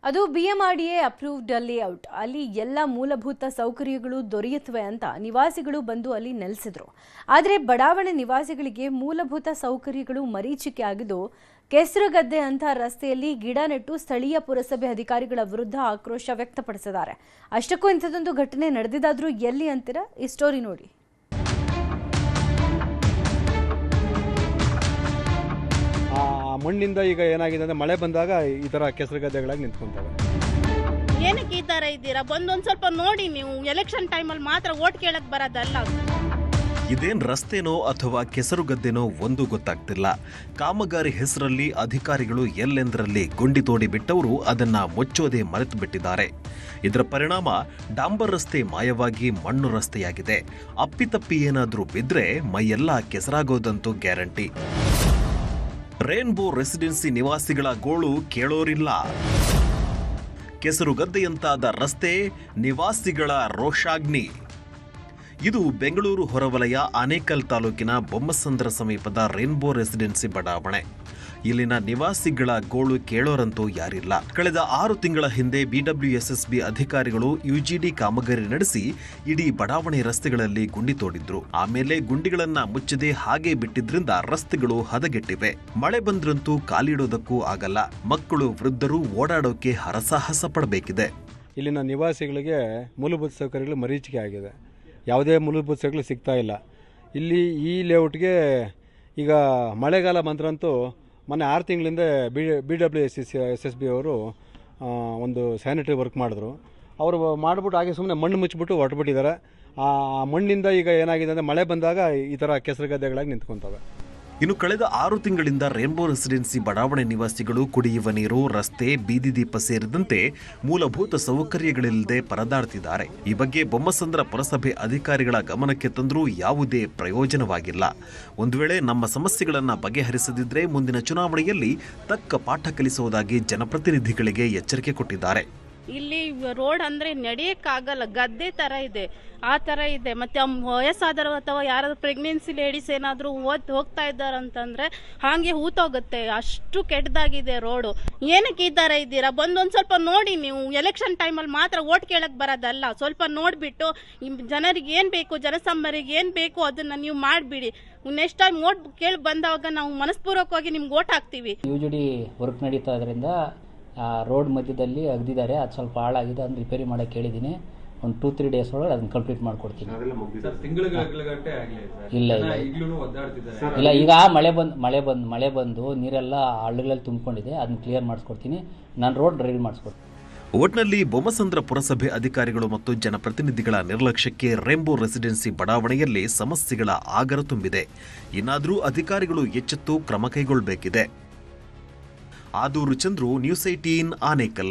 ಅದು BMRDA approved layout. ಅಲ್ಲಿ ಎಲ್ಲ ಮೂಲಭೂತ ಸೌಕರ್ಯಗಳು ದೊರೆಯುತ್ತವೆ ಅಂತ ನಿವಾಸಿಗಳು ಬಂದು ಅಲ್ಲಿ ನೆಲೆಸಿದ್ರು. ಆದರೆ ಬಡಾವಣೆ ನಿವಾಸಿಗಳಿಗೆ ಮೂಲಭೂತ ಸೌಕರ್ಯಗಳು ಮರೀಚಿಕೆ ಆಗಿದ್ದು, ಕೆಸರುಗದ್ದೆ ಅಂತ ರಸ್ತೆಯಲ್ಲಿ ಗಿಡ ನೆಟ್ಟು ಸ್ಥಳೀಯ ಪುರಸಭೆ ಅಧಿಕಾರಿಗಳ ವಿರುದ್ಧ ಆಕ್ರೋಶ ವ್ಯಕ್ತಪಡಿಸಿದ್ದಾರೆ. ಅಷ್ಟಕ್ಕೂ ಇಂಥದ್ದೊಂದು ಘಟನೆ ನಡೆದಿದ್ದಾದ್ರೂ ಎಲ್ಲಿ ಅಂತೀರಾ? ಈ ಸ್ಟೋರಿ ನೋಡಿ. ಮಣ್ಣಿಂದ ಈಗ ಏನಾಗಿದೆ ಅಂದರೆ ಮಳೆ ಬಂದಾಗ ಈ ಥರ ಕೆಸರು ಗದ್ದೆಗಳಾಗಿ ನಿಂತ್ಕೊಂತವೆ. ಏನಕ್ಕೆ ಈ ಥರ ಇದ್ದೀರಾ? ಒಂದೊಂದು ಸ್ವಲ್ಪ ನೋಡಿ, ನೀವು ಎಲೆಕ್ಷನ್ ಟೈಮಲ್ಲಿ ಮಾತ್ರ ಓಟ್ ಕೇಳಕ್ಕೆ ಬರೋದಲ್ಲ. ಇದೇನ್ ರಸ್ತೆನೋ ಅಥವಾ ಕೆಸರು ಗದ್ದೆನೋ ಒಂದು ಗೊತ್ತಾಗ್ತಿಲ್ಲ. ಕಾಮಗಾರಿ ಹೆಸರಲ್ಲಿ ಅಧಿಕಾರಿಗಳು ಎಲ್ಲೆಂದರಲ್ಲಿ ಗುಂಡಿ ತೋಡಿ ಬಿಟ್ಟವರು ಅದನ್ನ ಮುಚ್ಚೋದೆ ಮರೆತು ಬಿಟ್ಟಿದ್ದಾರೆ. ಇದರ ಪರಿಣಾಮ ಡಾಂಬರ್ ರಸ್ತೆ ಮಾಯವಾಗಿ ಮಣ್ಣು ರಸ್ತೆಯಾಗಿದೆ. ಅಪ್ಪಿತಪ್ಪಿ ಏನಾದ್ರೂ ಬಿದ್ರೆ ಮೈಯೆಲ್ಲ ಕೆಸರಾಗೋದಂತೂ ಗ್ಯಾರಂಟಿ. ರೇನ್ಬೋ ರೆಸಿಡೆನ್ಸಿ ನಿವಾಸಿಗಳ ಗೋಳು ಕೇಳೋರಿಲ್ಲ. ಕೆಸರುಗದ್ದೆಯಂತಾದ ರಸ್ತೆ, ನಿವಾಸಿಗಳ ರೋಷಾಗ್ನಿ. ಇದು ಬೆಂಗಳೂರು ಹೊರವಲಯ ಆನೇಕಲ್ ತಾಲೂಕಿನ ಬೊಮ್ಮಸಂದ್ರ ಸಮೀಪದ ರೇನ್ಬೋ ರೆಸಿಡೆನ್ಸಿ ಬಡಾವಣೆ. ಇಲ್ಲಿನ ನಿವಾಸಿಗಳ ಗೋಳು ಕೇಳೋರಂತೂ ಯಾರಿಲ್ಲ. ಕಳೆದ 6 ತಿಂಗಳ ಹಿಂದೆ BWSSB ಅಧಿಕಾರಿಗಳು UGD ಕಾಮಗಾರಿ ನಡೆಸಿ ಇಡೀ ಬಡಾವಣೆ ರಸ್ತೆಗಳಲ್ಲಿ ಗುಂಡಿ ತೋಡಿದ್ರು. ಆಮೇಲೆ ಗುಂಡಿಗಳನ್ನ ಮುಚ್ಚದೆ ಹಾಗೆ ಬಿಟ್ಟಿದ್ರಿಂದ ರಸ್ತೆಗಳು ಹದಗೆಟ್ಟಿವೆ. ಮಳೆ ಬಂದ್ರಂತೂ ಕಾಲಿಡೋದಕ್ಕೂ ಆಗಲ್ಲ. ಮಕ್ಕಳು, ವೃದ್ಧರು ಓಡಾಡೋಕೆ ಹರಸಾಹಸ ಪಡಬೇಕಿದೆ. ಇಲ್ಲಿನ ನಿವಾಸಿಗಳಿಗೆ ಮೂಲಭೂತ ಸೌಕರ್ಯಗಳು ಮರೀಚಿಕೆ ಆಗಿದೆ. ಯಾವುದೇ ಮೂಲಭೂತ ಸೌಕರ್ಯ ಸಿಗ್ತಾ ಇಲ್ಲ. ಇಲ್ಲಿ ಈ ಲೇಔಟ್ಗೆ ಈಗ ಮಳೆಗಾಲ ಬಂದ್ರಂತೂ ಮೊನ್ನೆ 6 ತಿಂಗಳಿಂದ BWSSB ಅವರು ಒಂದು ಸ್ಯಾನಿಟರಿ ವರ್ಕ್ ಮಾಡಿದ್ರು. ಅವರು ಮಾಡಿಬಿಟ್ಟು ಹಾಗೆ ಸುಮ್ಮನೆ ಮಣ್ಣು ಮುಚ್ಚಿಬಿಟ್ಟು ಹೊರಟ್ಬಿಟ್ಟಿದ್ದಾರೆ. ಆ ಮಣ್ಣಿಂದ ಈಗ ಏನಾಗಿದೆ ಅಂದರೆ ಮಳೆ ಬಂದಾಗ ಈ ಥರ ಕೆಸರು ಗದ್ದೆಗಳಾಗಿ ನಿಂತ್ಕೊಂತವೆ. ಇನ್ನು ಕಳೆದ 6 ತಿಂಗಳಿಂದ ರೇನ್ಬೋ ರೆಸಿಡೆನ್ಸಿ ಬಡಾವಣೆ ನಿವಾಸಿಗಳು ಕುಡಿಯುವ ನೀರು, ರಸ್ತೆ, ಬೀದಿ ದೀಪ ಸೇರಿದಂತೆ ಮೂಲಭೂತ ಸೌಕರ್ಯಗಳಿಲ್ಲದೆ ಪರದಾಡ್ತಿದ್ದಾರೆ. ಈ ಬಗ್ಗೆ ಬೊಮ್ಮಸಂದ್ರ ಪುರಸಭೆ ಅಧಿಕಾರಿಗಳ ಗಮನಕ್ಕೆ ತಂದರೂ ಯಾವುದೇ ಪ್ರಯೋಜನವಾಗಿಲ್ಲ. ಒಂದು ವೇಳೆ ನಮ್ಮ ಸಮಸ್ಯೆಗಳನ್ನು ಬಗೆಹರಿಸದಿದ್ದರೆ ಮುಂದಿನ ಚುನಾವಣೆಯಲ್ಲಿ ತಕ್ಕ ಪಾಠ ಕಲಿಸುವುದಾಗಿ ಜನಪ್ರತಿನಿಧಿಗಳಿಗೆ ಎಚ್ಚರಿಕೆ ಕೊಟ್ಟಿದ್ದಾರೆ. ಇಲ್ಲಿ ರೋಡ್ ಅಂದ್ರೆ ನಡೆಯಕ್ಕಾಗಲ್ಲ, ಗದ್ದೆ ತರ ಇದೆ, ಆ ತರ ಇದೆ. ಮತ್ತೆ ವಯಸ್ಸಾದವರು ಅಥವಾ ಯಾರಾದ್ರೂ ಪ್ರೆಗ್ನೆನ್ಸಿ ಲೇಡೀಸ್ ಏನಾದ್ರೂ ಹೋಗ್ತಾ ಇದ್ದಾರಂತಂದ್ರೆ ಹಾಗೆ ಹೂತೋಗುತ್ತೆ. ಅಷ್ಟು ಕೆಟ್ಟದಾಗಿದೆ ರೋಡು. ಏನಕ್ಕೆ ಈ ತರ ಇದ್ದೀರಾ? ಒಂದೊಂದು ಸ್ವಲ್ಪ ನೋಡಿ, ನೀವು ಎಲೆಕ್ಷನ್ ಟೈಮಲ್ಲಿ ಮಾತ್ರ ಓಟ್ ಕೇಳಕ್ ಬರೋದಲ್ಲ. ಸ್ವಲ್ಪ ನೋಡ್ಬಿಟ್ಟು ಜನರಿಗೆ ಏನ್ ಬೇಕು, ಜನಸಾಮಾನ್ಯರಿಗೆ ಏನ್ ಬೇಕು ಅದನ್ನ ನೀವು ಮಾಡ್ಬಿಡಿ. ನೆಕ್ಸ್ಟ್ ಟೈಮ್ ಓಟ್ ಕೇಳಿ ಬಂದಾಗ ನಾವು ಮನಸ್ಪೂರ್ವಕವಾಗಿ ನಿಮ್ಗೆ ಓಟ್ ಹಾಕ್ತೀವಿ. UGD ವರ್ಕ್ ನಡೀತಾ ಇದರಿಂದ ರೋಡ್ ಮಧ್ಯದಲ್ಲಿ ಅಗ್ದಿದ್ದಾರೆ. ಅದು ಸ್ವಲ್ಪ ಹಾಳಾಗಿದೆ, ಅದನ್ನು ರಿಪೇರಿ ಮಾಡಕ್ಕೆ ಹೇಳಿದ್ದೀನಿ. ಒಂದು 2-3 ಡೇಸ್ ಒಳಗೆ ಅದನ್ನು ಕಂಪ್ಲೀಟ್ ಮಾಡಿಕೊಡ್ತೀನಿ. ಇಲ್ಲ ಈಗ ಮಳೆ ಬಂದು ನೀರೆಲ್ಲ ಹಳ್ಳಗಳಲ್ಲಿ ತುಂಬಿಕೊಂಡಿದೆ. ಅದನ್ನು ಕ್ಲಿಯರ್ ಮಾಡಿಸ್ಕೊಡ್ತೀನಿ. ನಾನು ರೋಡ್ ರೆಡಿ ಮಾಡಿಸ್ಕೊಡ್ತೀನಿ. ಒಟ್ನಲ್ಲಿ ಬೊಮ್ಮಸಂದ್ರ ಪುರಸಭೆ ಅಧಿಕಾರಿಗಳು ಮತ್ತು ಜನಪ್ರತಿನಿಧಿಗಳ ನಿರ್ಲಕ್ಷ್ಯಕ್ಕೆ ರೇನ್ಬೋ ರೆಸಿಡೆನ್ಸಿ ಬಡಾವಣೆಯಲ್ಲಿ ಸಮಸ್ಯೆಗಳ ಆಗರ ತುಂಬಿದೆ. ಇನ್ನಾದರೂ ಅಧಿಕಾರಿಗಳು ಎಚ್ಚೆತ್ತು ಕ್ರಮ ಕೈಗೊಳ್ಳಬೇಕಿದೆ. ಆದೂರು ಚಂದ್ರು, ನ್ಯೂಸ್ 18 ಆನೇಕಲ್.